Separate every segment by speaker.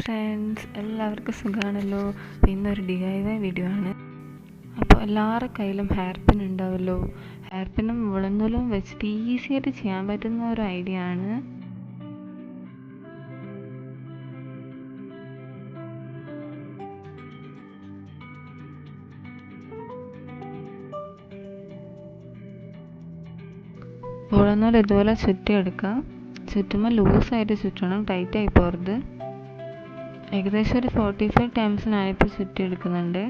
Speaker 1: Friends, എല്ലാവർക്കും സുഖമാണല്ലോ. അപ്പോൾ ഇന്നൊരു DIY വീഡിയോ ആണ്. അപ്പോൾ എല്ലാവരുടെ കയ്യിലും ഹെയർ പിൻ ഉണ്ടാവുമല്ലോ. ഹെയർ പിന്നും മുളനൂലും വെച്ചിട്ട് ഈസി ആയിട്ട് ചെയ്യാൻ പറ്റുന്ന ഒരു ഐഡിയ ആണ്. മുളനൂൽ ഇതുപോലെ ചുറ്റിയെടുക്കുക. ചുറ്റുമ്പോൾ ലൂസായിട്ട് ചുറ്റണം, ടൈറ്റായി പോകരുത്. ഏകദേശം ഒരു 45 ടൈംസ് ഞാനിപ്പോൾ ചുറ്റിയെടുക്കുന്നുണ്ട്.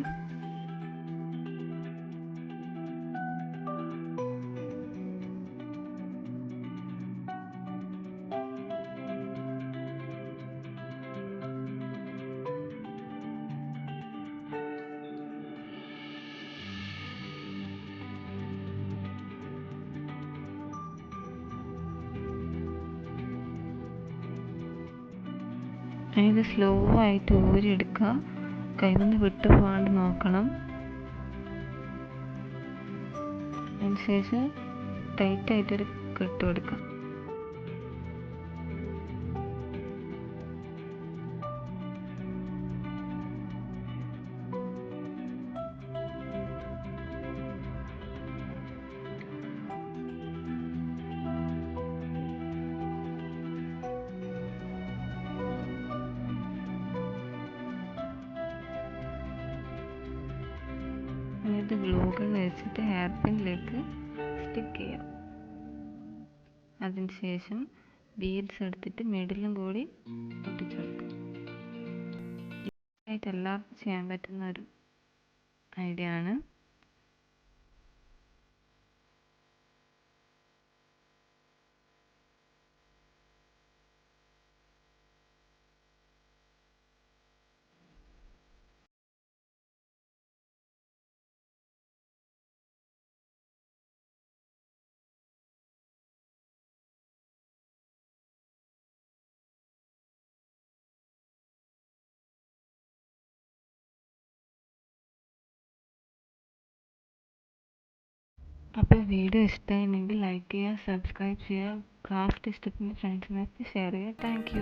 Speaker 1: ഇത് സ്ലോ ആയിട്ട് ഊരിയെടുക്കുക. കൈവന്ന് വിട്ടു പോകാണ്ട് നോക്കണം. അതിനുശേഷം ടൈറ്റായിട്ടൊരു കെട്ട് കൊടുക്കുക. എന്നിട്ട് ഗ്ലൂ ഗൺ വെച്ചിട്ട് ഹെയർ പിന്നിലേക്ക് സ്റ്റിക്ക് ചെയ്യാം. അതിനുശേഷം ബീഡ്സ് എടുത്തിട്ട് മിഡിലും കൂടി ഒട്ടിച്ചെടുക്കും. ആയിട്ട് എല്ലാവർക്കും ചെയ്യാൻ പറ്റുന്ന ഒരു ഐഡിയ ആണ്. അപ്പോൾ വീഡിയോ ഇഷ്ടമായിരുന്നെങ്കിൽ ലൈക്ക് ചെയ്യുക, സബ്സ്ക്രൈബ് ചെയ്യുക. ക്രാഫ്റ്റ് ഇഷ്ടപ്പെടുന്ന ഫ്രണ്ട്സിനൊക്കെ ഷെയർ ചെയ്യുക. Thank you.